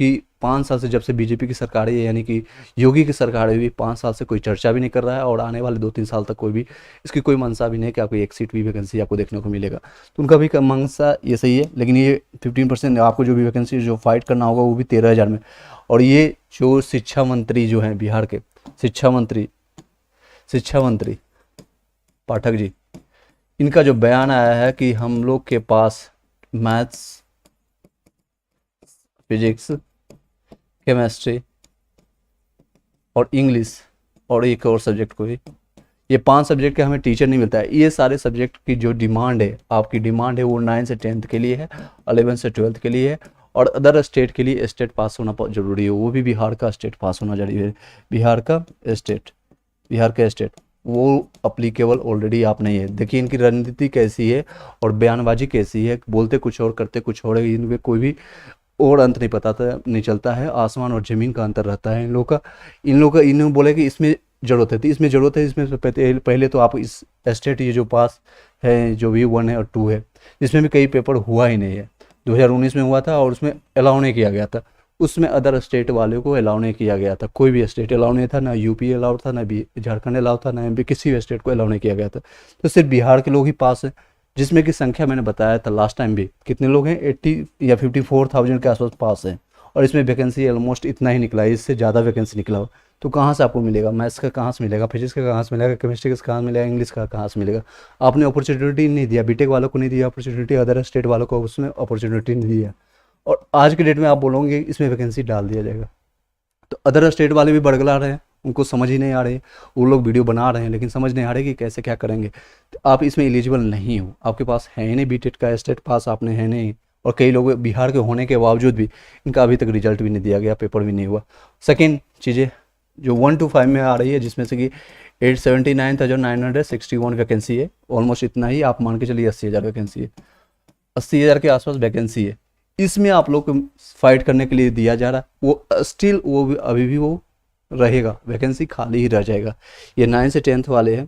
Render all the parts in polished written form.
कि 5 साल से जब से बीजेपी की सरकार है, यानी कि योगी की सरकार है, भी 5 साल से कोई चर्चा भी नहीं कर रहा है, और आने वाले 2-3 साल तक कोई भी इसकी कोई मंशा भी नहीं है कि आपको एक सीट भी वैकेंसी आपको देखने को मिलेगा। तो उनका भी मंशा ये सही है, लेकिन ये 15% आपको जो भी वैकेंसी जो फाइट करना होगा वो भी 13,000 में। और ये जो शिक्षा मंत्री जो हैं बिहार के, शिक्षा मंत्री पाठक जी, इनका जो बयान आया है कि हम लोग के पास मैथ्स, फिजिक्स, केमिस्ट्री और इंग्लिश और एक और सब्जेक्ट को भी, ये 5 सब्जेक्ट के हमें टीचर नहीं मिलता है। ये सारे सब्जेक्ट की जो डिमांड है, आपकी डिमांड है, वो 9 से 10th के लिए है, 11 से 12th के लिए है, और अदर स्टेट के लिए स्टेट पास होना जरूरी है, वो भी बिहार का स्टेट पास होना जरूरी है। बिहार का स्टेट वो अप्लीकेबल ऑलरेडी आप नहीं है। देखिए इनकी रणनीति कैसी है और बयानबाजी कैसी है, बोलते कुछ और करते कुछ और है, इनमें कोई भी और अंत नहीं पता था, नहीं चलता है, आसमान और ज़मीन का अंतर रहता है इन लोग का। इन्होंने बोले कि इसमें ज़रूरत है, तो इसमें ज़रूरत है, इसमें पहले तो आप इस स्टेट ये जो पास है, जो भी 1 है और 2 है, इसमें भी कई पेपर हुआ ही नहीं है। 2019 में हुआ था और उसमें अलाउ नहीं किया गया था, उसमें अदर स्टेट वालों को अलाउ नहीं किया गया था, कोई भी स्टेट अलाउ नहीं था, ना यूपी अलाउ था, ना झारखंड अलाउ था, ना एमपी, किसी भी स्टेट को अलाउ नहीं किया गया था। तो सिर्फ बिहार के लोग ही पास हैं, जिसमें की संख्या मैंने बताया था लास्ट टाइम भी, कितने लोग हैं, 80 या 54,000 के आसपास पास हैं, और इसमें वैकेंसी ऑलमोस्ट इतना ही निकला है, इससे ज़्यादा वैकेंसी निकला हो। तो कहाँ से आपको मिलेगा? मैथ्स का कहाँ से मिलेगा, फिजिक्स का कहाँ से मिलेगा, केमिस्ट्री का कहाँ मिलेगा, इंग्लिश का कहाँ से मिलेगा? आपने अपॉर्चुनिटी नहीं दिया, बीटेक वालों को नहीं दिया अपॉर्चुनिटी, अदर स्टेट वालों को उसमें अपॉर्चुनिटी नहीं दिया, और आज के डेट में आप बोलोगे इसमें वैकेंसी डाल दिया जाएगा। तो अदर स्टेट वाले भी बड़गला रहे हैं, उनको समझ ही नहीं आ रही, वो लोग वीडियो बना रहे हैं लेकिन समझ नहीं आ रही कि कैसे क्या करेंगे। तो आप इसमें एलिजिबल नहीं हो, आपके पास है ही नहीं बीटेक का स्टेट पास, आपने है नहीं, और कई लोग बिहार के होने के बावजूद भी इनका अभी तक रिजल्ट भी नहीं दिया गया, पेपर भी नहीं हुआ। सेकेंड चीज़ें जो 1 to 5 में आ रही है, जिसमें से कि 879,961 वैकेंसी है, ऑलमोस्ट इतना ही आप मान के चलिए, 80,000 वैकेंसी है, 80,000 के आसपास वैकेंसी है। इसमें आप लोग को फाइट करने के लिए दिया जा रहा है, वो स्टिल वो अभी भी वो रहेगा, वैकेंसी खाली ही रह जाएगा। ये 9 से 10th वाले हैं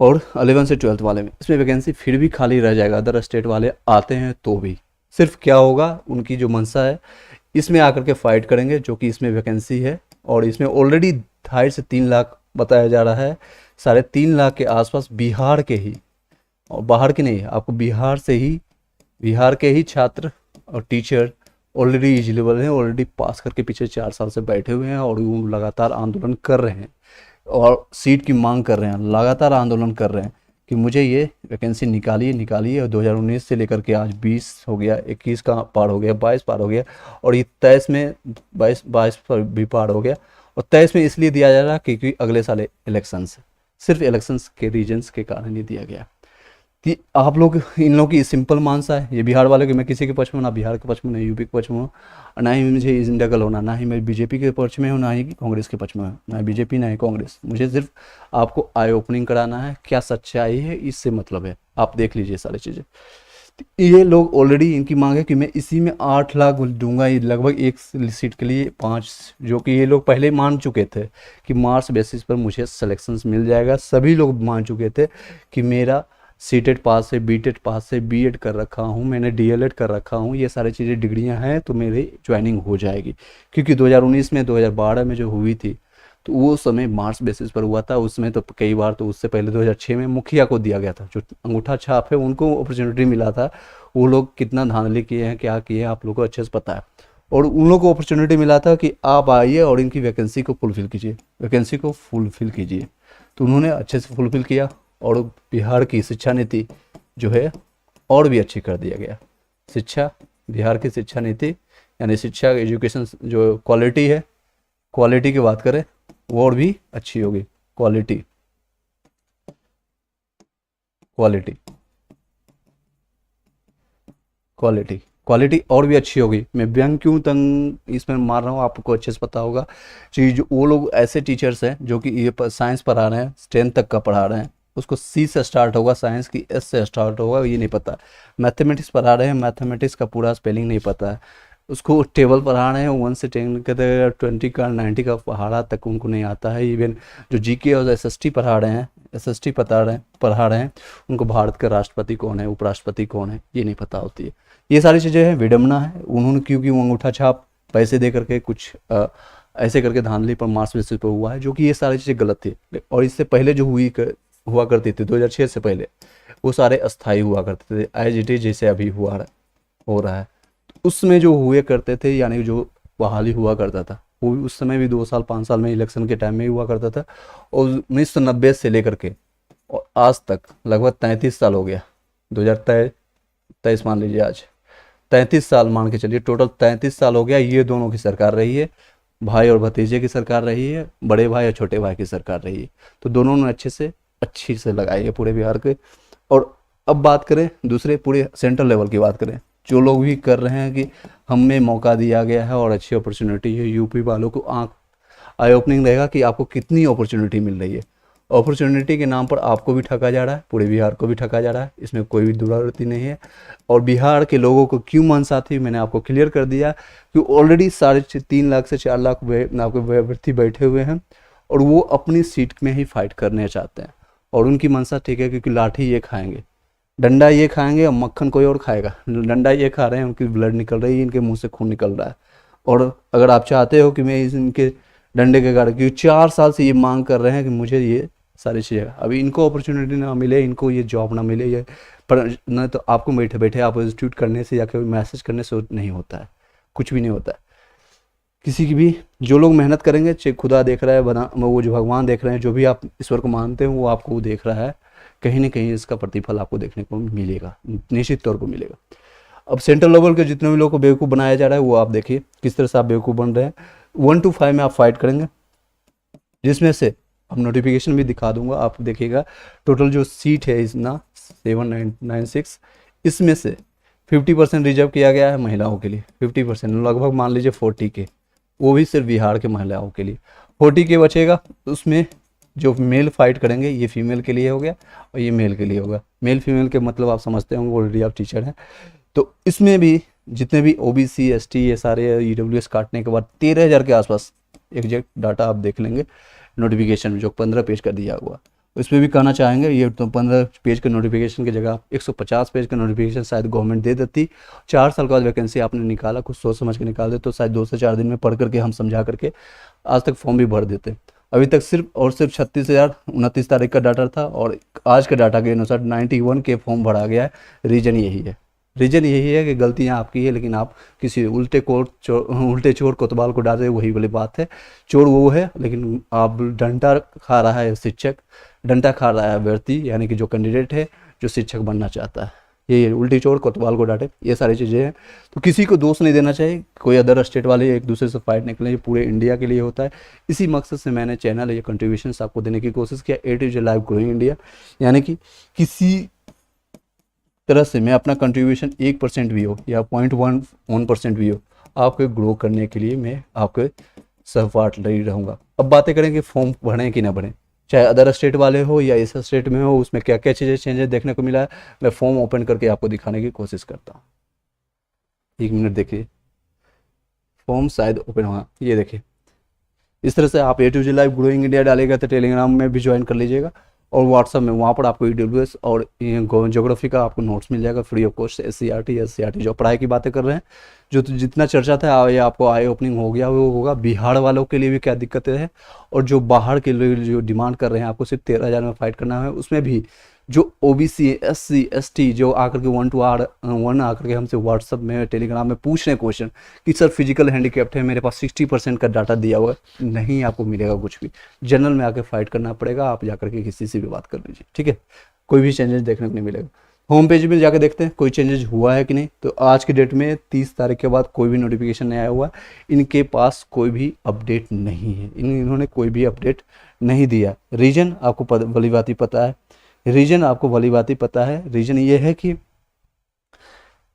और 11 से 12th वाले में, इसमें वैकेंसी फिर भी खाली रह जाएगा, अदर स्टेट वाले आते हैं तो भी। सिर्फ क्या होगा, उनकी जो मंशा है, इसमें आकर के फाइट करेंगे, जो कि इसमें वैकेंसी है, और इसमें ऑलरेडी 2.5 से 3 लाख बताया जा रहा है, 3.5 लाख के आसपास बिहार के ही, और बाहर के नहीं, आपको बिहार के ही छात्र और टीचर ऑलरेडी एलिजिबल हैं, ऑलरेडी पास करके पीछे 4 साल से बैठे हुए हैं, और वो लगातार आंदोलन कर रहे हैं और सीट की मांग कर रहे हैं, लगातार आंदोलन कर रहे हैं कि मुझे ये वैकेंसी निकालिए। और 2019 से लेकर के आज 20 हो गया, 21 का पार हो गया, 22 पार हो गया, और ये 23 में 22 पर भी पार हो गया, और 23 में इसलिए दिया जा रहा है क्योंकि अगले साल इलेक्शंस, सिर्फ इलेक्शंस के रीजन्स के कारण ही दिया गया। कि आप लोग, इन लोगों की सिंपल मानसा है, ये बिहार वालों की, मैं किसी के पक्ष में, ना बिहार के पक्ष में, ना यूपी के पक्ष में हूँ, ना ही मुझे इंडगल होना, ना ही मैं बीजेपी के पक्ष में हूँ, ना ही कांग्रेस के पक्ष में हूँ, ना बीजेपी ना ही कांग्रेस। मुझे सिर्फ आपको आई ओपनिंग कराना है, क्या सच्चाई है इससे मतलब है, आप देख लीजिए सारी चीज़ें। ये लोग ऑलरेडी, इनकी मांग है कि मैं इसी में 8 लाख दूंगा, ये लगभग एक सीट के लिए 5, जो कि ये लोग पहले मान चुके थे कि मार्क्स बेसिस पर मुझे सिलेक्शंस मिल जाएगा। सभी लोग मान चुके थे कि मेरा सीटेट पास है, बीटेट पास है, बीएड कर रखा हूँ, मैंने डीएलएड कर रखा हूँ, ये सारी चीज़ें डिग्रियाँ हैं, तो मेरी ज्वाइनिंग हो जाएगी। क्योंकि 2019 में 2012 में जो हुई थी, तो वो समय मार्क्स बेसिस पर हुआ था, उसमें तो कई बार, तो उससे पहले 2006 में मुखिया को दिया गया था, जो अंगूठा छाप है, उनको अपॉर्चुनिटी मिला था। वो लोग कितना धांधली किए हैं, क्या किए हैं, आप लोगों को अच्छे से पता है। और उन लोगों को अपॉर्चुनिटी मिला था कि आप आइए और इनकी वैकेंसी को फुलफिल कीजिए, तो उन्होंने अच्छे से फुलफिल किया, और बिहार की शिक्षा नीति जो है और भी अच्छी कर दिया गया। बिहार की शिक्षा नीति, यानी शिक्षा एजुकेशन जो क्वालिटी है, क्वालिटी की बात करें, वो और भी अच्छी होगी। क्वालिटी और भी अच्छी होगी। मैं व्यंग क्यों तंग इसमें मार रहा हूँ, आपको अच्छे से पता होगा। चीज, वो लोग ऐसे टीचर्स हैं जो कि ये साइंस पढ़ा रहे हैं, 10th तक का पढ़ा रहे हैं, उसको सी से स्टार्ट होगा, साइंस की एस से स्टार्ट होगा, ये नहीं पता। मैथमेटिक्स पढ़ा रहे हैं, मैथमेटिक्स का पूरा स्पेलिंग नहीं पता है, उसको टेबल पढ़ा रहे हैं 1 से 10 के 20 का 90 का पहाड़ा तक उनको नहीं आता है। इवन जो जीके और एसएसटी पढ़ा रहे हैं, उनको भारत का राष्ट्रपति कौन है, उपराष्ट्रपति कौन है, ये नहीं पता होती है। ये सारी चीज़ें हैं, विडम्बना है। उन्होंने क्योंकि वो अंगूठा छाप पैसे दे करके कुछ ऐसे करके धांधली पर मास बेसिस पर हुआ है, जो कि ये सारी चीज़ें गलत थी। और इससे पहले जो हुआ करती थी 2006 से पहले, वो सारे अस्थाई हुआ करते थे, एज इट इज जैसे अभी हो रहा है। उसमें जो हुए करते थे, यानी जो बहाली हुआ करता था, वो भी उस समय भी 2 साल 5 साल में इलेक्शन के टाइम में ही हुआ करता था। और 1990 से लेकर के और आज तक लगभग 33 साल हो गया, 2023 मान लीजिए, आज 33 साल मान के चलिए, टोटल 33 साल हो गया ये दोनों की सरकार रही है। भाई और भतीजे की सरकार रही है, बड़े भाई और छोटे भाई की सरकार रही है। तो दोनों ने अच्छी से लगाई है पूरे बिहार के। और अब बात करें दूसरे पूरे सेंट्रल लेवल की बात करें, जो लोग भी कर रहे हैं कि हमें मौका दिया गया है और अच्छी अपॉर्चुनिटी है, यूपी वालों को आई ओपनिंग रहेगा कि आपको कितनी अपॉर्चुनिटी मिल रही है। अपॉर्चुनिटी के नाम पर आपको भी ठगा जा रहा है, पूरे बिहार को भी ठगा जा रहा है, इसमें कोई भी दुरावृत्ति नहीं है। और बिहार के लोगों को क्यों मनसा थी, मैंने आपको क्लियर कर दिया कि ऑलरेडी 3.5 से 4 लाख आपके अभ्यर्थी बैठे हुए हैं और वो अपनी सीट में ही फाइट करने चाहते हैं। और उनकी मनसा ठीक है, क्योंकि लाठी ये खाएंगे, डंडा ये खाएंगे और मक्खन कोई और खाएगा। डंडा ये खा रहे हैं, उनकी ब्लड निकल रही है, इनके मुंह से खून निकल रहा है। और अगर आप चाहते हो कि मैं इनके डंडे के गाड़, क्योंकि 4 साल से ये मांग कर रहे हैं कि मुझे ये सारी चीज़ें, अभी इनको अपॉर्चुनिटी ना मिले, इनको ये जॉब ना मिले, ये पर न तो आपको बैठे बैठे आप इंस्टीट्यूट करने से या कोई मैसेज करने से नहीं होता है, कुछ भी नहीं होता है। किसी की भी, जो लोग मेहनत करेंगे, खुदा देख रहा है, बना वो जो भगवान देख रहे हैं, जो भी आप ईश्वर को मानते हैं वो आपको देख रहा है, कहीं ना कहीं इसका प्रतिफल आपको देखने को मिलेगा, निश्चित तौर पर मिलेगा। अब सेंट्रल लेवल के जितने भी लोगों को बेवकूफ़ बनाया जा रहा है, वो आप देखिए किस तरह से आप बेवकूफ़ बन रहे हैं। 1 to 5 में आप फाइट करेंगे, जिसमें से अब नोटिफिकेशन भी दिखा दूंगा, आप देखिएगा। टोटल जो सीट है इस ना 796, इसमें से 50% रिजर्व किया गया है महिलाओं के लिए। 50% लगभग मान लीजिए 40 के, वो भी सिर्फ बिहार के महिलाओं के लिए। 40 के बचेगा, उसमें जो मेल फाइट करेंगे, ये फीमेल के लिए हो गया और ये मेल के लिए होगा। मेल फीमेल के मतलब आप समझते होंगे, ऑलरेडी आप टीचर हैं। तो इसमें भी जितने भी ओबीसी एसटी ये सारे ईडब्ल्यूएस काटने के बाद 13,000 के आसपास एग्जैक्ट डाटा आप देख लेंगे नोटिफिकेशन में, जो 15 पेज का दिया हुआ। इसमें भी कहना चाहेंगे, ये तो 15 पेज के नोटिफिकेशन की जगह 150 पेज का नोटिफिकेशन शायद गवर्नमेंट दे देती। 4 साल के बाद वैकेंसी आपने निकाला, कुछ सोच समझ के निकाल दे, तो शायद 2 से 4 दिन में पढ़ करके हम समझा करके आज तक फॉर्म भी भर देते। अभी तक सिर्फ 36,000 29 तारीख का डाटा था, और आज के डाटा के अनुसार 91 के फॉर्म भरा गया है। रीज़न यही है कि गलतियां आपकी है, लेकिन आप किसी उल्टे चोर कोतवाल को डाले, वही वाली बात है। चोर वो है, लेकिन आप डंडा खा रहा है शिक्षक, डंडा खा रहा है अभ्यर्थी, यानी कि जो कैंडिडेट है जो शिक्षक बनना चाहता है। ये उल्टी चोर कोतवाल को डांटे, ये सारी चीज़ें हैं। तो किसी को दोष नहीं देना चाहिए, कोई अदर स्टेट वाले एक दूसरे से फाइट निकले, ये पूरे इंडिया के लिए होता है। इसी मकसद से मैंने चैनल ये कंट्रीब्यूशन आपको देने की कोशिश किया, A to Z live growing India, यानी कि किसी तरह से मैं अपना कंट्रीब्यूशन 1% भी हो या 0.1% भी हो, आपको ग्रो करने के लिए मैं आपके सहपाठ नहीं रहूँगा। अब बातें करें कि फॉर्म भरें कि ना भरें, चाहे अदर स्टेट वाले हो या इस स्टेट में हो, उसमें क्या क्या चीज़ें चेंजेस देखने को मिला है, मैं फॉर्म ओपन करके आपको दिखाने की कोशिश करता हूँ। 1 मिनट देखिए, फॉर्म शायद ओपन हुआ, ये देखिए। इस तरह से आप A to Z live growing India डालेगा तो टेलीग्राम में भी ज्वाइन कर लीजिएगा, और व्हाट्सअप में, वहाँ पर आपको ईडब्ल्यूएस और ज्योग्राफी का आपको नोट्स मिल जाएगा फ्री ऑफ कॉस्ट। SCRT जो पढ़ाई की बातें कर रहे हैं, जो तो जितना चर्चा था ये आपको आई ओपनिंग हो गया, वो होगा। बिहार वालों के लिए भी क्या दिक्कतें हैं, और जो बाहर के लोग जो डिमांड कर रहे हैं आपको सिर्फ 13,000 में फाइट करना है, उसमें भी जो OBC SC ST जो आकर के 1 to 1 आकर के हमसे व्हाट्सअप में टेलीग्राम में पूछ रहे हैं क्वेश्चन कि सर फिजिकल हैंडीकैप्ट है, मेरे पास 60% का डाटा दिया हुआ है, नहीं आपको मिलेगा कुछ भी। जनरल में आके फाइट करना पड़ेगा, आप जाकर के किसी से भी बात कर लीजिए, ठीक है। कोई भी चेंजेस देखने को नहीं मिलेगा। होम पेज में जाकर देखते हैं कोई चेंजेस हुआ है कि नहीं। तो आज की डेट में 30 तारीख के बाद कोई भी नोटिफिकेशन नहीं आया हुआ, इनके पास कोई भी अपडेट नहीं है, इन्होंने कोई भी अपडेट नहीं दिया। रीजन आपको भली भांति पता है, रीजन ये है कि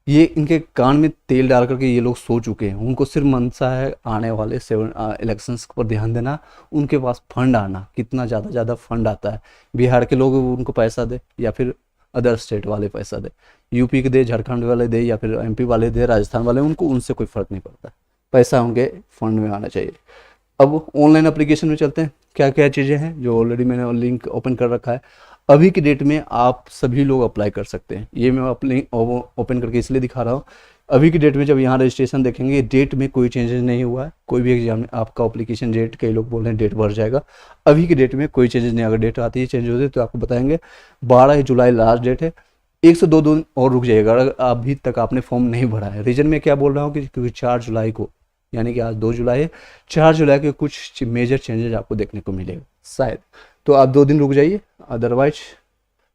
ये इनके कान में तेल डाल करके ये लोग सो चुके हैं। उनको सिर्फ मनसा है आने वाले 7 इलेक्शंस पर ध्यान देना, उनके पास फंड आना, कितना ज़्यादा फंड आता है। बिहार के लोग उनको पैसा दे या फिर अदर स्टेट वाले पैसा दे, यूपी के दे, झारखंड वाले दे या फिर MP वाले दे, राजस्थान वाले, उनको उनसे कोई फ़र्क नहीं पड़ता, पैसा उनके फंड में आना चाहिए। अब ऑनलाइन एप्लीकेशन में चलते हैं, क्या क्या चीज़ें हैं जो ऑलरेडी मैंने लिंक ओपन कर रखा है। अभी की डेट में आप सभी लोग अप्लाई कर सकते हैं, ये मैं अपने ओपन करके इसलिए दिखा रहा हूँ। अभी की डेट में जब यहाँ रजिस्ट्रेशन देखेंगे, डेट में कोई चेंजेस नहीं हुआ है, कोई भी एग्जाम में आपका एप्लीकेशन डेट, कई लोग बोल रहे हैं डेट बढ़ जाएगा, अभी की डेट में कोई चेंजेस नहीं। अगर डेट आती है चेंज होती है तो आपको बताएंगे। 12 जुलाई लास्ट डेट है, 1 से 2 दिन और रुक जाइएगा अगर अभी तक आपने फॉर्म नहीं भरा है। रीजन में क्या बोल रहा हूँ कि क्योंकि 4 जुलाई को, यानी कि आज 2 जुलाई है, 4 जुलाई के कुछ मेजर चेंजेस आपको देखने को मिलेगा शायद, तो आप 2 दिन रुक जाइए। अदरवाइज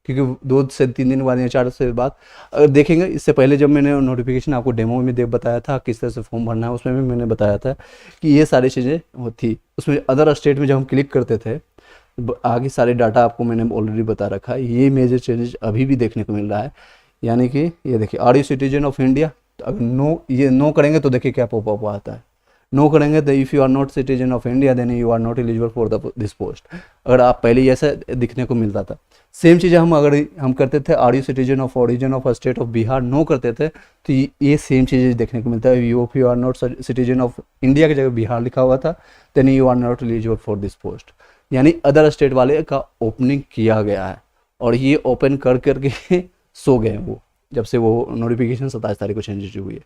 क्योंकि 2 से 3 दिन बाद या 4 से बाद अगर देखेंगे, इससे पहले जब मैंने नोटिफिकेशन आपको डेमो में बताया था किस तरह से फॉर्म भरना है, उसमें भी मैंने बताया था कि ये सारी चीज़ें थी। उसमें अदर स्टेट में जब हम क्लिक करते थे, आगे सारे डाटा आपको मैंने ऑलरेडी बता रखा है। ये मेजर चेंजेस अभी भी देखने को मिल रहा है, यानी कि ये देखिए, are you citizen of India, तो अगर नो करेंगे तो देखिए क्या पॉपअप आता है। नो करेंगे तो if you are not citizen of India then you are not eligible for this post. अगर आप पहले ही ऐसा दिखने को मिलता था। सेम चीज़ हम करते थे, are you citizen of origin of state of Bihar, no करते थे तो ये सेम चीज़ें देखने को मिलता है। You are not citizen of India की जगह बिहार लिखा हुआ था, then you are not eligible for this post. यानी अदर स्टेट वाले का ओपनिंग किया गया है, और ये ओपन कर करके सो गए वो, जब से वो नोटिफिकेशन 27 तारीख को चेंज हुई है।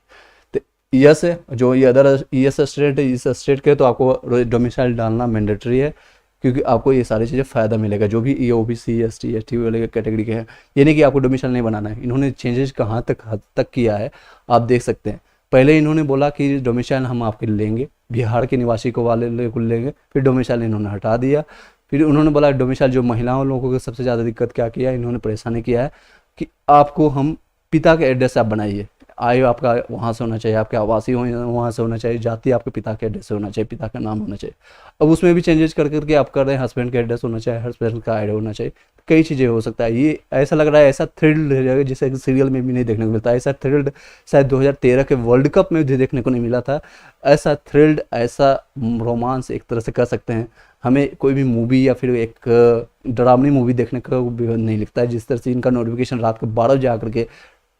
तो यस है, जो ये अदर यस स्टेट है, इस स्टेट के तो आपको डोमिसाइल डालना मैंडेटरी है, क्योंकि आपको ये सारी चीज़ें फ़ायदा मिलेगा। जो भी ये OBC ST ST वाले कैटेगरी के हैं, ये नहीं कि आपको डोमिसाइल नहीं बनाना है। इन्होंने चेंजेस कहाँ तक हद तक किया है आप देख सकते हैं। पहले इन्होंने बोला कि डोमिसाइल हम आपके लेंगे, बिहार के निवासी को वाले को लेंगे, फिर डोमिसाइल इन्होंने हटा दिया। फिर उन्होंने बोला डोमिसाइल, जो महिलाओं लोगों को सबसे ज़्यादा दिक्कत क्या किया, इन्होंने परेशानी किया है कि आपको हम पिता के एड्रेस आप बनाइए, आयु आपका वहाँ से होना चाहिए, आपके आवासीय वहाँ से होना चाहिए, जाति आपके पिता के एड्रेस से होना चाहिए, पिता का नाम होना चाहिए। अब उसमें भी चेंजेस कर करके आप कर रहे हैं, हस्बैंड का एड्रेस होना चाहिए, हस्बैंड का आईडी होना चाहिए, कई चीज़ें हो सकता है। ये ऐसा लग रहा है, ऐसा थ्रिल्ड हो जाएगा जिसे सीरियल में भी नहीं देखने को मिलता है। ऐसा थ्रिल्ड शायद 2013 के वर्ल्ड कप में भी देखने को नहीं मिला था। ऐसा थ्रिल्ड, ऐसा रोमांस एक तरह से कह सकते हैं, हमें कोई भी मूवी या फिर एक डरावनी मूवी देखने को नहीं लिखता है। जिस तरह से इनका नोटिफिकेशन रात को 12 बजे आकर के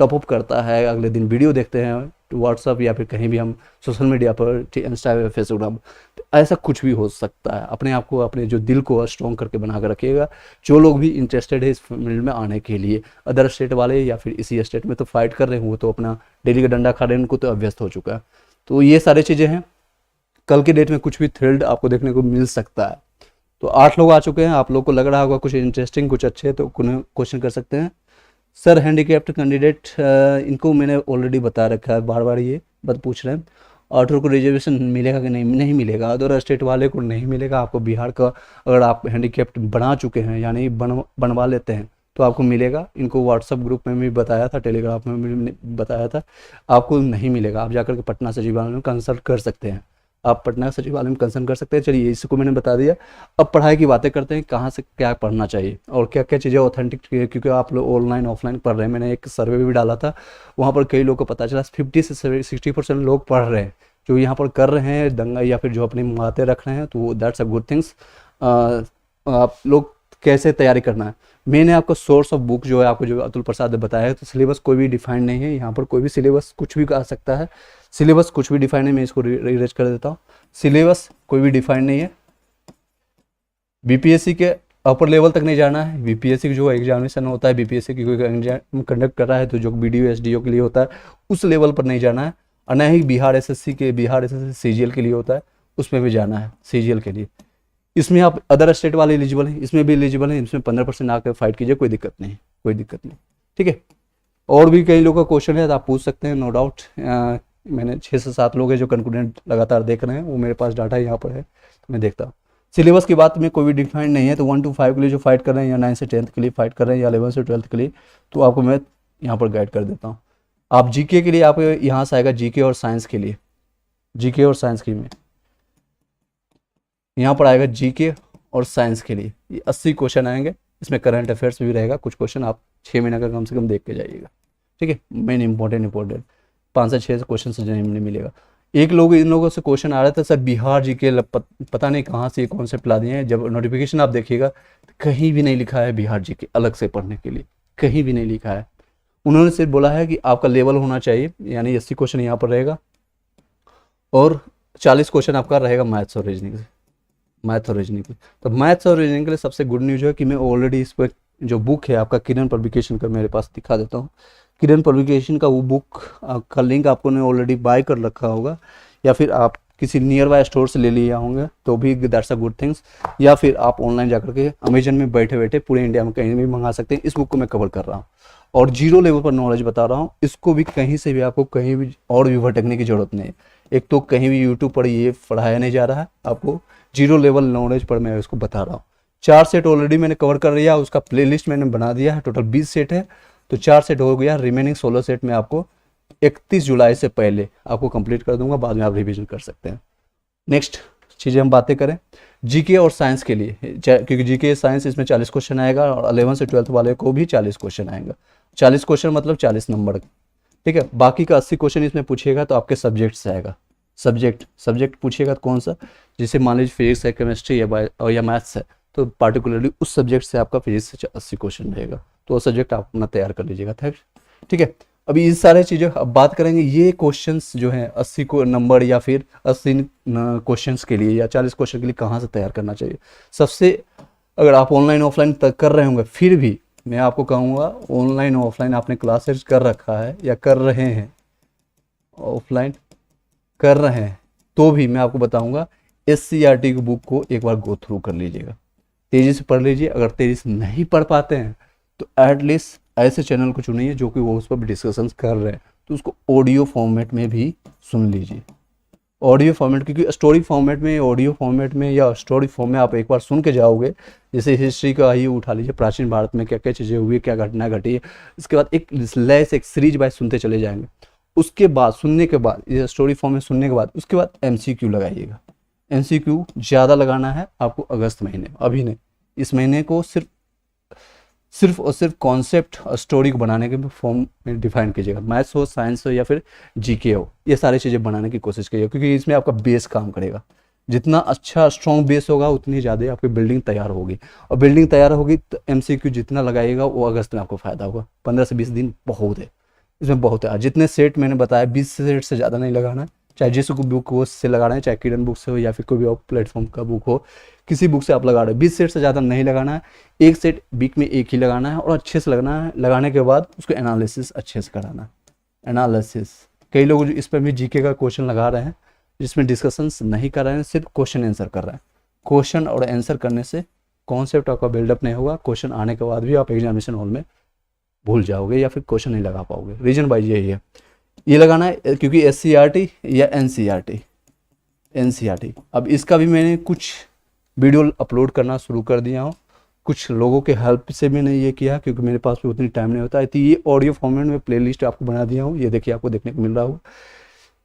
टॉपअप करता है, अगले दिन वीडियो देखते हैं व्हाट्सअप या फिर कहीं भी हम सोशल मीडिया पर, इंस्टा फेसबुक, तो ऐसा कुछ भी हो सकता है। अपने आप को, अपने जो दिल को स्ट्रॉन्ग करके बना कर रखिएगा। जो लोग भी इंटरेस्टेड है इस फील्ड में आने के लिए, अदर स्टेट वाले या फिर इसी स्टेट में तो फाइट कर रहे हैं, वो तो अपना डेली का डंडा खा रहे हैं, उनको तो अभ्यस्त हो चुका है। तो ये सारी चीज़ें हैं। कल के डेट में कुछ भी थ्रिल्ड आपको देखने को मिल सकता है। तो 8 लोग आ चुके हैं। आप लोग को लग रहा होगा कुछ इंटरेस्टिंग, कुछ अच्छे, तो क्वेश्चन कर सकते हैं। सर हैंडीकैप्ड कैंडिडेट, इनको मैंने ऑलरेडी बता रखा है, बार बार ये बात पूछ रहे हैं। ऑटो को रिजर्वेशन मिलेगा कि नहीं मिलेगा। अदर स्टेट वाले को नहीं मिलेगा। आपको बिहार का अगर आप हैंडीकैप्ड बना चुके हैं, यानी बनवा लेते हैं, तो आपको मिलेगा। इनको व्हाट्सअप ग्रुप में भी बताया था, टेलीग्राम में भी बताया था, आपको नहीं मिलेगा। आप जाकर के पटना सचिवालय में कंसल्ट कर सकते हैं, आप पटना सचिवालय में कंसर्न कर सकते हैं। चलिए, इसको मैंने बता दिया। अब पढ़ाई की बातें करते हैं, कहाँ से क्या पढ़ना चाहिए और क्या क्या चीज़ें ऑथेंटिक, क्योंकि आप लोग ऑनलाइन ऑफलाइन पढ़ रहे हैं। मैंने एक सर्वे भी डाला था, वहाँ पर कई लोग को पता चला 50 से 60% लोग पढ़ रहे हैं, जो यहाँ पर कर रहे हैं दंगा या फिर जो अपनी बातें रख रहे हैं, तो दैट्स अ गुड थिंग्स। आप लोग कैसे तैयारी करना है, मैंने आपको सोर्स ऑफ बुक जो है, आपको जो अतुल प्रसाद ने बताया है, तो सिलेबस कोई भी डिफाइंड नहीं है। यहाँ पर कोई भी सिलेबस कुछ भी आ सकता है। सिलेबस कुछ भी डिफाइंड नहीं, मैं इसको रीरेज कर देता हूँ। सिलेबस कोई भी डिफाइंड नहीं है। बीपीएससी के अपर लेवल तक नहीं जाना है। बीपीएससी की जो एग्जामिनेशन होता है, बीपीएससी की कोई एग्जाम कंडक्ट कर रहा है, तो जो BDO SDO के लिए होता है, उस लेवल पर नहीं जाना है। और न ही बिहार SSC CGL के लिए होता है, उसमें भी जाना है CGL के लिए। इसमें आप अदर स्टेट वाले एलिजिबल हैं, इसमें भी एलिजिबल हैं। इसमें 15% आकर फाइट कीजिए, कोई दिक्कत नहीं, कोई दिक्कत नहीं, ठीक है। और भी कई लोगों का क्वेश्चन है तो आप पूछ सकते हैं, नो डाउट। मैंने 6 से 7 लोग हैं जो कंकरेंट लगातार देख रहे हैं, वो मेरे पास डाटा यहाँ पर है, तो मैं देखता हूँ। सिलेबस की बात में कोई भी डिफाइंड नहीं है। तो 1 to 5 के लिए जो फाइट कर रहे हैं, या 9 से 10th के लिए फाइट कर रहे हैं, या 11 से 12th के लिए, तो आपको मैं यहाँ पर गाइड कर देता हूँ। आप जीके के लिए आप यहाँ से आएगा, जीके और साइंस के लिए, जीके और साइंस की में यहाँ पर आएगा जीके और साइंस के लिए। ये 80 क्वेश्चन आएंगे। इसमें करंट अफेयर्स भी रहेगा कुछ क्वेश्चन, आप 6 महीने का कम से कम देख के जाइएगा, ठीक है। मेन इंपॉर्टेंट 5 से 6 क्वेश्चन से नहीं मिलेगा। इन लोगों से क्वेश्चन आ रहा था, सर बिहार जीके पता नहीं कहाँ से ये कॉन्सेप्ट ला दिए हैं। जब नोटिफिकेशन आप देखिएगा तो कहीं भी नहीं लिखा है बिहार जीके अलग से पढ़ने के लिए, कहीं भी नहीं लिखा है। उन्होंने सिर्फ बोला है कि आपका लेवल होना चाहिए, यानी 80 क्वेश्चन यहाँ पर रहेगा और 40 क्वेश्चन आपका रहेगा मैथ्स और रीजनिंग से, मैथ और रीजनिंग के। तो मैथ्स और रीजनिंग के लिए सबसे गुड न्यूज़ है कि मैं ऑलरेडी इस पर जो बुक है आपका किरण पब्लिकेशन का मेरे पास दिखा देता हूँ। किरण पब्लिकेशन का वो बुक का लिंक आपको ने ऑलरेडी बाय कर रखा होगा, या फिर आप किसी नियर बाय स्टोर से ले लिए होंगे तो भी दैट्स अ गुड थिंग्स, या फिर आप ऑनलाइन जाकर के अमेजन में बैठे बैठे पूरे इंडिया में कहीं भी मंगा सकते हैं। इस बुक को मैं कवर कर रहा हूँ और जीरो लेवल पर नॉलेज बता रहा हूँ। इसको भी कहीं से भी आपको कहीं भी और भी भटकने की जरूरत नहीं है। एक तो कहीं भी यूट्यूब पर ये पढ़ाया नहीं जा रहा है, आपको जीरो लेवल नॉलेज पर मैं इसको बता रहा हूँ। 4 सेट ऑलरेडी मैंने कवर कर लिया, उसका प्लेलिस्ट मैंने बना दिया है। टोटल 20 सेट है, तो 4 सेट हो गया। रिमेनिंग 16 सेट में आपको 31 जुलाई से पहले आपको कंप्लीट कर दूंगा, बाद में आप रिवीजन कर सकते हैं। नेक्स्ट चीज़ें हम बातें करें जीके और साइंस के लिए, क्योंकि जीके साइंस इसमें 40 क्वेश्चन आएगा और 11 से 12 वाले को भी 40 क्वेश्चन आएगा। 40 क्वेश्चन मतलब 40 नंबर, ठीक है। बाकी का 80 क्वेश्चन इसमें पूछेगा तो आपके सब्जेक्ट से आएगा। सब्जेक्ट पूछेगा तो कौन सा, जैसे मान लीजिए फिजिक्स है, केमिस्ट्री या मैथ्स है, तो पार्टिकुलरली उस सब्जेक्ट से आपका फिजिक्स से 80 क्वेश्चन रहेगा, तो वो सब्जेक्ट आप अपना तैयार कर लीजिएगा, ठीक है। अभी इस सारे चीज़ें अब बात करेंगे। ये क्वेश्चंस जो हैं 80 को नंबर या फिर 80 क्वेश्चंस के लिए या 40 क्वेश्चन के लिए कहाँ से तैयार करना चाहिए। सबसे, अगर आप ऑनलाइन ऑफलाइन कर रहे होंगे, फिर भी मैं आपको कहूँगा ऑनलाइन ऑफलाइन आपने क्लासेस कर रखा है या कर रहे हैं, ऑफलाइन कर रहे हैं, तो भी मैं आपको बताऊँगा SCERT की बुक को एक बार गो थ्रू कर लीजिएगा, तेज़ी से पढ़ लीजिए। अगर तेज़ी से नहीं पढ़ पाते हैं तो एटलीस्ट ऐसे चैनल को चुनिए जो कि वो उस पर भी डिस्कशंस कर रहे हैं, तो उसको ऑडियो फॉर्मेट में भी सुन लीजिए। ऑडियो फॉर्मेट, क्योंकि स्टोरी फॉर्मेट में, ऑडियो फॉर्मेट में या स्टोरी फॉर्म में आप एक बार सुन के जाओगे, जैसे हिस्ट्री का ही उठा लीजिए, प्राचीन भारत में क्या क्या चीज़ें हुई, क्या घटना घटी है, इसके बाद एक लय से एक सीरीज वाइज सुनते चले जाएंगे। उसके बाद सुनने के बाद, ये स्टोरी फॉर्म में सुनने के बाद, उसके बाद MCQ लगाइएगा। MCQ ज़्यादा लगाना है आपको अगस्त महीने, अभी नहीं, इस महीने को सिर्फ और सिर्फ कॉन्सेप्ट और स्टोरी को बनाने के फॉर्म में डिफाइन कीजिएगा। मैथ्स हो, साइंस हो या फिर जीके हो, ये सारी चीज़ें बनाने की कोशिश कीजिएगा, क्योंकि इसमें आपका बेस काम करेगा। जितना अच्छा स्ट्रॉन्ग बेस होगा उतनी ज़्यादा आपकी बिल्डिंग तैयार होगी, और बिल्डिंग तैयार होगी तो MCQ जितना लगाइएगा वो अगस्त में आपको फ़ायदा होगा। 15 से 20 दिन बहुत है, इसमें बहुत है। जितने सेट मैंने बताया 20 सेट से ज़्यादा नहीं लगाना है, चाहे जिस बुक हो से लगाना है, चाहे किरण बुक से हो या फिर कोई भी और प्लेटफॉर्म का बुक हो, किसी बुक से आप लगा रहे हो। 20 सेट से ज़्यादा नहीं लगाना है, एक सेट वीक में एक ही लगाना है और अच्छे से लगाना है। लगाने के बाद उसको एनालिसिस अच्छे से कराना है। एनालिसिस, कई लोग इस पर भी जीके का क्वेश्चन लगा रहे हैं जिसमें डिस्कशंस नहीं कर रहे हैं, सिर्फ क्वेश्चन आंसर कर रहे हैं। क्वेश्चन और आंसर करने से कॉन्सेप्ट आपका बिल्डअप नहीं होगा, क्वेश्चन आने के बाद भी आप एग्जामिनेशन हॉल में भूल जाओगे या फिर क्वेश्चन नहीं लगा पाओगे। रीजन बाई यही है, ये लगाना है क्योंकि SCERT या NCERT। अब इसका भी मैंने कुछ वीडियो अपलोड करना शुरू कर दिया हूँ, कुछ लोगों के हेल्प से मैंने ये किया क्योंकि मेरे पास भी उतनी टाइम नहीं होता है। तो ये ऑडियो फॉर्मेट में प्लेलिस्ट आपको बना दिया हूँ, ये देखिए आपको देखने को मिल रहा होगा।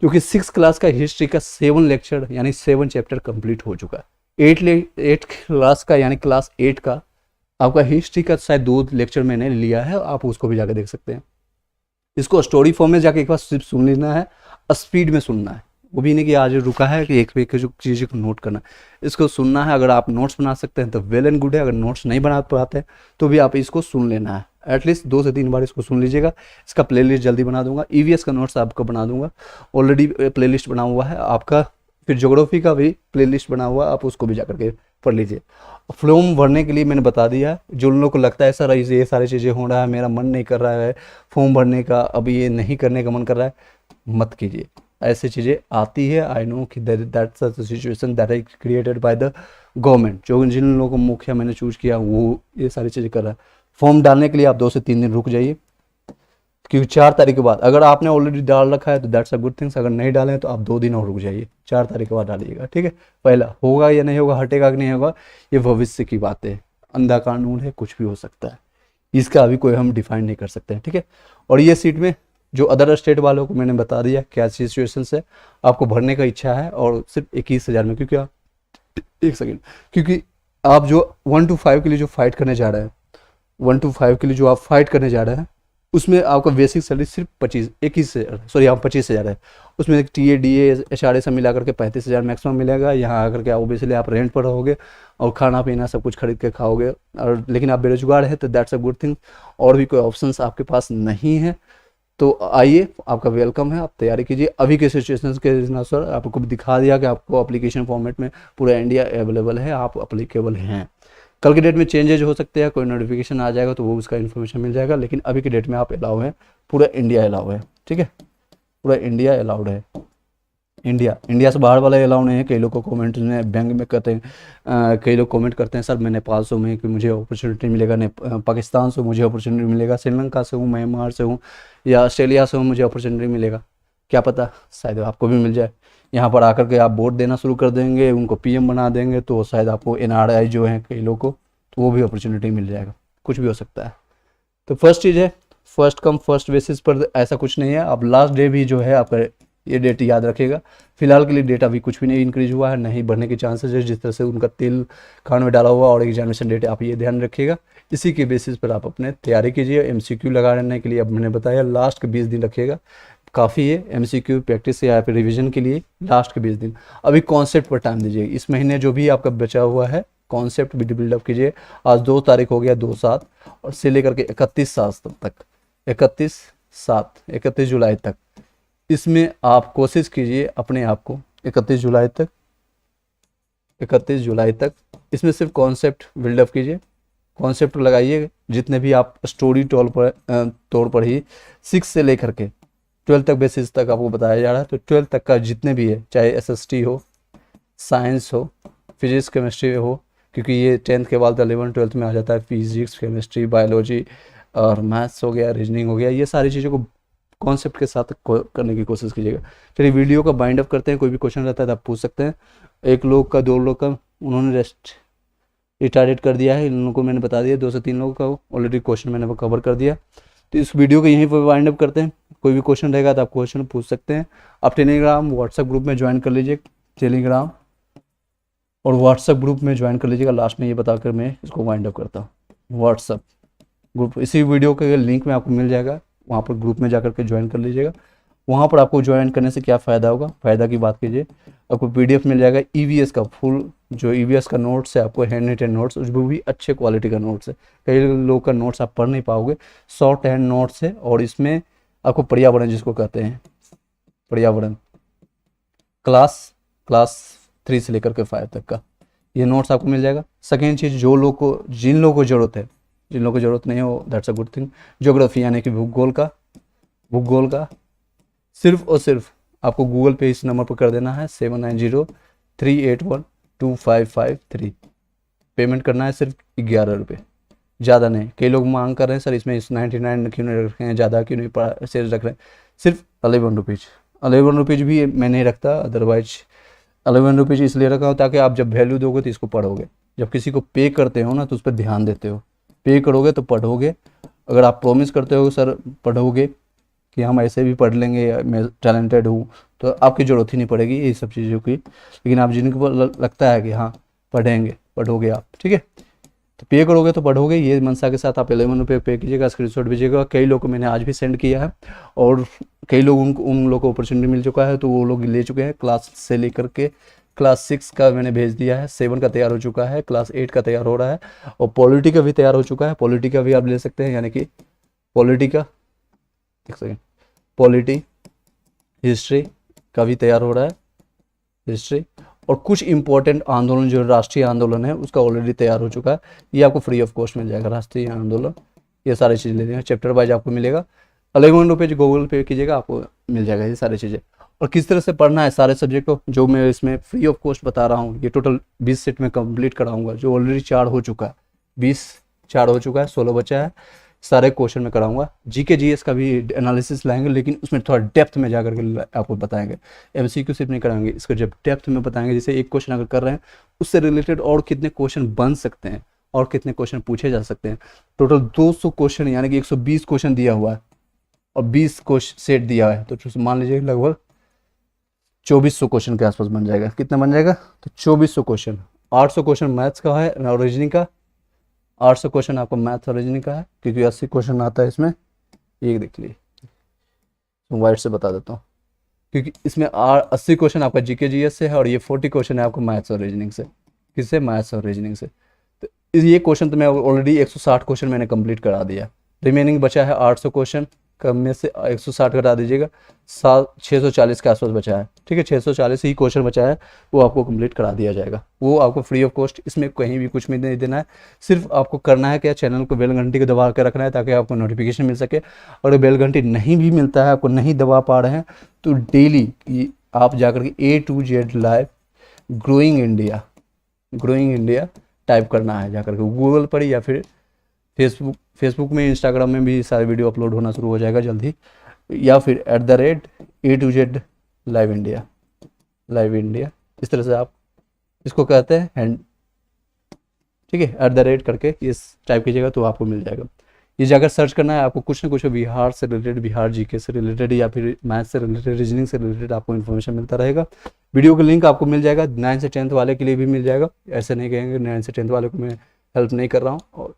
क्योंकि 6 क्लास का हिस्ट्री का 7 लेक्चर यानी 7 चैप्टर कंप्लीट हो चुका है। 8 क्लास का यानी क्लास 8 का आपका हिस्ट्री का शायद 2 लेक्चर मैंने लिया है, आप उसको भी जाकर देख सकते हैं। इसको स्टोरी फॉर्म में जाके एक बार सिर्फ सुन लेना है, स्पीड में सुनना है, वो भी नहीं कि आज रुका है कि एक पे एक जो चीज़ें को नोट करना है, इसको सुनना है। अगर आप नोट्स बना सकते हैं तो वेल एंड गुड है, अगर नोट्स नहीं बना पाते हैं तो भी आप इसको सुन लेना है। एटलीस्ट 2 से 3 बार इसको सुन लीजिएगा। इसका प्लेलिस्ट जल्दी बना दूंगा, EVS का नोट्स आपको बना दूंगा, ऑलरेडी प्लेलिस्ट बना हुआ है आपका। फिर ज्योग्राफी का भी प्लेलिस्ट बना हुआ है, आप उसको भी जाकर के पढ़ लीजिए। फॉर्म भरने के लिए मैंने बता दिया है। जो उन लोगों को लगता है सर ये सारी चीज़ें हो रहा है, मेरा मन नहीं कर रहा है फॉर्म भरने का, अभी ये नहीं करने का मन कर रहा है, मत कीजिए। ऐसी चीज़ें आती है, आई नो कि that's the situation that is created by the government. जो जिन लोगों को मुखिया मैंने चूज किया वो ये सारी चीज़ें कर रहा है। फॉर्म डालने के लिए आप 2 से 3 दिन रुक जाइए, क्योंकि 4 तारीख के बाद अगर आपने ऑलरेडी डाल रखा है तो दैट्स अ गुड थिंग्स। अगर नहीं डालें तो आप 2 दिन और रुक जाइए, 4 तारीख के बाद डालिएगा, ठीक है। पहला होगा या नहीं होगा, हटेगा कि नहीं होगा, ये भविष्य की बात है, अंधा कानून है, कुछ भी हो सकता है, इसका अभी कोई हम डिफाइन नहीं कर सकते हैं, ठीक है। और ये सीट में जो अदर स्टेट वालों को मैंने बता दिया क्या सिचुएशन है, आपको भरने का इच्छा है और सिर्फ 21,000 में, क्योंकि आप एक सेकेंड, क्योंकि आप जो 1 to 5 के लिए जो फाइट करने जा रहे हैं, 1 to 5 के लिए जो आप फाइट करने जा रहे हैं, उसमें आपका बेसिक सैलरी सिर्फ 25,000 है। उसमें TA DA HRA सब मिला करके 35,000 मैक्सिमम मिलेगा। यहाँ आकर के ओबियसली आप रेंट पर रहोगे और खाना पीना सब कुछ खरीद के खाओगे, और लेकिन आप बेरोजगार है तो दैट्स अ गुड थिंग। और भी कोई ऑप्शंस आपके पास नहीं है तो आइए, आपका वेलकम है, आप तैयारी कीजिए। अभी के सिचुएशन के अनुसार आपको दिखा दिया कि आपको एप्लीकेशन फॉर्मेट में पूरा इंडिया अवेलेबल है, आप अप्लीकेबल हैं। कल के डेट में चेंजेज हो सकते हैं, कोई नोटिफिकेशन आ जाएगा तो वो उसका इन्फॉर्मेशन मिल जाएगा, लेकिन अभी के डेट में आप अलाउ है, पूरा इंडिया अलाउ है, ठीक है, पूरा इंडिया अलाउड है। इंडिया से बाहर वाला अलाउ नहीं है। कई लोग को कमेंट में बैंक में करते हैं, कई लोग कमेंट करते हैं सर मैं नेपाल से हूँ, मैं कि मुझे अपॉर्चुनिटी मिलेगा, पाकिस्तान से मुझे अपॉर्चुनिटी मिलेगा, श्रीलंका से हूँ, म्यांमार से हूँ या ऑस्ट्रेलिया से हूँ, मुझे अपॉर्चुनिटी मिलेगा। क्या पता शायद आपको भी मिल जाए। यहाँ पर आकर के आप वोट देना शुरू कर देंगे, उनको पीएम बना देंगे, तो शायद आपको एनआरआई जो हैं कई लोग को, तो वो भी अपॉर्चुनिटी मिल जाएगा, कुछ भी हो सकता है। तो फर्स्ट चीज़ है, फर्स्ट कम फर्स्ट बेसिस पर ऐसा कुछ नहीं है। अब लास्ट डे भी जो है आपका ये डेट याद रखेगा। फिलहाल के लिए डेट अभी कुछ भी नहीं इंक्रीज हुआ है, नहीं बढ़ने के चांसेस है, जिस तरह से उनका तेल खान में डाला हुआ और एग्जामिनेशन डेट आप ये ध्यान रखिएगा। इसी के बेसिस पर आप अपने तैयारी कीजिए। एमसीक्यू लगाने के लिए अब मैंने बताया लास्ट के 20 दिन रखिएगा, काफ़ी है एमसीक्यू प्रैक्टिस या फिर रिवीजन के लिए लास्ट के 20 दिन। अभी कॉन्सेप्ट पर टाइम दीजिए, इस महीने जो भी आपका बचा हुआ है कॉन्सेप्ट भी बिल्डअप कीजिए। आज 2 तारीख हो गया, 2/7 और से लेकर के 31/7 तक, 31 जुलाई तक, इसमें आप कोशिश कीजिए अपने आप को 31 जुलाई तक इसमें सिर्फ कॉन्सेप्ट बिल्डअप कीजिए, कॉन्सेप्ट लगाइए। जितने भी आप स्टोरी तौर पर ही 6 से लेकर के 12 तक बेसिस तक आपको बताया जा रहा है, तो 12 तक का जितने भी है, चाहे एसएसटी हो, साइंस हो, फिजिक्स केमिस्ट्री हो, क्योंकि ये 10th के बाद 11 12th में आ जाता है, फिजिक्स केमिस्ट्री बायोलॉजी और मैथ्स हो गया, रीजनिंग हो गया, ये सारी चीज़ों को कॉन्सेप्ट के साथ करने की कोशिश कीजिएगा। चलिए वीडियो का बाइंड अप करते हैं, कोई भी क्वेश्चन रहता है तो आप पूछ सकते हैं। 1 लोग का 2 लोग का उन्होंने रिटार्डेड कर दिया है, इन लोगों को मैंने बता दिया, 2 से 3 लोगों का ऑलरेडी क्वेश्चन मैंने वो कवर कर दिया। तो इस वीडियो को यहीं पर वाइंड अप करते हैं। कोई भी क्वेश्चन रहेगा तो आप क्वेश्चन पूछ सकते हैं। आप टेलीग्राम व्हाट्सएप ग्रुप में ज्वाइन कर लीजिए, टेलीग्राम और व्हाट्सएप ग्रुप में ज्वाइन कर लीजिएगा। लास्ट में ये बताकर मैं इसको वाइंड अप करता हूँ। व्हाट्सएप ग्रुप इसी वीडियो के लिंक में आपको मिल जाएगा, वहाँ पर ग्रुप में जाकर के ज्वाइन कर लीजिएगा। वहाँ पर आपको ज्वाइन करने से क्या फ़ायदा होगा, फ़ायदा की बात कीजिए, आपको पीडीएफ मिल जाएगा ईवीएस का फुल, जो ईवीएस का नोट्स है आपको हैंड रिटन नोट्स, वो भी अच्छे क्वालिटी का नोट्स है। कई लोग का नोट्स आप पढ़ नहीं पाओगे, शॉर्ट हैंड नोट्स है। और इसमें आपको पर्यावरण जिसको कहते हैं, पर्यावरण क्लास 3 से लेकर के 5 तक का ये नोट्स आपको मिल जाएगा। सेकेंड चीज़, जिन लोगों को ज़रूरत है, जिन लोगों को ज़रूरत नहीं हो, that's a good thing, geography यानी कि भूगोल का सिर्फ और सिर्फ आपको गूगल पे इस नंबर पर कर देना है 7903812553। पेमेंट करना है सिर्फ 11 रुपये, ज़्यादा नहीं। कई लोग मांग कर रहे हैं सर इसमें 99 क्यों नहीं रख रहे हैं, ज़्यादा क्यों नहीं शेयर रख रहे हैं, सिर्फ 11 रुपीज़। 11 रुपीज़ भी मैं नहीं रखता, अदरवाइज 11 रुपीज़ इसलिए रखा हो ताकि आप जब वैल्यू दोगे तो इसको पढ़ोगे। जब किसी को पे करते हो ना तो उस पर ध्यान देते हो, पे करोगे तो पढ़ोगे। अगर आप प्रॉमिस करते हो सर पढ़ोगे कि हम ऐसे भी पढ़ लेंगे, मैं टैलेंटेड हूँ, तो आपकी ज़रूरत ही नहीं पड़ेगी ये सब चीज़ों की। लेकिन आप जिनको लगता है कि हाँ पढ़ोगे आप, ठीक है, तो पे करोगे तो पढ़ोगे, ये मनसा के साथ आप 11 रुपये पे कीजिएगा, स्क्रीनशॉट भेजिएगा। कई लोग को मैंने आज भी सेंड किया है और कई लोग उन लोगों को अपॉर्चुनिटी मिल चुका है, तो वो लोग ले चुके हैं। क्लास से लेकर के क्लास 6 का मैंने भेज दिया है, 7 का तैयार हो चुका है, क्लास 8 का तैयार हो रहा है और पॉलिटी का भी तैयार हो चुका है। पॉलिटी का भी आप ले सकते हैं, यानी कि पॉलिटी का एक सेकेंड, पॉलिटी हिस्ट्री का भी तैयार हो रहा है, हिस्ट्री। और कुछ इंपॉर्टेंट आंदोलन जो राष्ट्रीय आंदोलन है उसका ऑलरेडी तैयार हो चुका है, ये आपको फ्री ऑफ कॉस्ट मिल जाएगा। राष्ट्रीय आंदोलन ये सारी चीज़ें ले लेंगे, चैप्टर वाइज आपको मिलेगा। 11 रुपये जो गूगल पे कीजिएगा आपको मिल जाएगा ये सारी चीज़ें। और किस तरह से पढ़ना है सारे सब्जेक्ट को, जो मैं इसमें फ्री ऑफ कॉस्ट बता रहा हूँ, ये टोटल 20 सेट में कंप्लीट कराऊंगा, जो ऑलरेडी 4 हो चुका है, 20 4 हो चुका है, 16 बचा है। सारे क्वेश्चन में कराऊंगा। जीके जीएस का भी एनालिसिस लाएंगे, लेकिन उसमें थोड़ा डेप्थ में जाकर के आपको बताएंगे। एमसीक्यू सिर्फ नहीं कराएंगे, इसको जब डेप्थ में बताएंगे, जैसे एक क्वेश्चन अगर कर रहे हैं उससे रिलेटेड और कितने क्वेश्चन बन सकते हैं और कितने क्वेश्चन पूछे जा सकते हैं। टोटल 200 क्वेश्चन यानी कि 120 क्वेश्चन दिया हुआ है और 20 क्वेश्चन सेट दिया है, तो मान लीजिए लगभग 2400 क्वेश्चन के आसपास बन जाएगा। कितना बन जाएगा, तो 2400 क्वेश्चन। 800 क्वेश्चन मैथ्स का है और रीजनिंग का, 800 क्वेश्चन आपको मैथ और रीजनिंग का है, क्योंकि 80 क्वेश्चन आता है इसमें। ये देख लीजिए, वाइट से बता देता हूँ, क्योंकि इसमें 80 क्वेश्चन आपका जीके जीएस से है और ये 40 क्वेश्चन है आपको मैथ्स और रीजनिंग से। किससे, मैथ्स और रीजनिंग से। तो ये क्वेश्चन तो मैं ऑलरेडी 160 क्वेश्चन मैंने कंप्लीट करा दिया, रिमेनिंग बचा है 800 क्वेश्चन। कम में से 160 घटा दीजिएगा, 640 के आसपास बचा है, ठीक है, 640 ही क्वेश्चन बचा है, वो आपको कंप्लीट करा दिया जाएगा, वो आपको फ्री ऑफ कॉस्ट, इसमें कहीं भी कुछ भी नहीं देना है। सिर्फ आपको करना है क्या, चैनल को बेल घंटी को दबा कर रखना है ताकि आपको नोटिफिकेशन मिल सके। और बेल घंटी नहीं भी मिलता है, आपको नहीं दबा पा रहे हैं, तो डेली आप जाकर के A to Z live growing India type करना है जाकर के गूगल पर, या फिर फेसबुक में, इंस्टाग्राम में भी सारे वीडियो अपलोड होना शुरू हो जाएगा जल्दी, या फिर @A to Z live India, इस तरह से आप इसको कहते हैं हैंड, ठीक है, @ करके इस टाइप कीजिएगा तो आपको मिल जाएगा। ये जाकर सर्च करना है, आपको कुछ ना कुछ बिहार से रिलेटेड, बिहार जीके से रिलेटेड या फिर मैथ से रिलेटेड, रीजनिंग से रिलेटेड आपको इन्फॉर्मेशन मिलता रहेगा। वीडियो का लिंक आपको मिल जाएगा, 9 से 10th वाले के लिए भी मिल जाएगा, ऐसे नहीं कहेंगे 9 से 10th वाले को मैं हेल्प नहीं कर रहा हूँ। और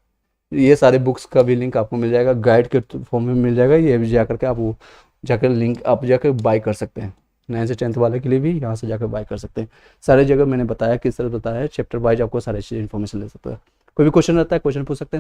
ये सारे बुक्स का भी लिंक आपको मिल जाएगा, गाइड के फॉर्म में मिल जाएगा, ये भी जाकर के आप वो जाकर लिंक आप जाकर बाय कर सकते हैं। 9 से 10th वाले के लिए भी यहाँ से जाकर बाय कर सकते हैं। सारे जगह मैंने बताया, किस तरह बताया है, चैप्टर वाइज आपको सारे चीज़ इन्फॉर्मेशन ले सकते हैं। कोई भी क्वेश्चन रहता है, क्वेश्चन पूछ सकते हैं।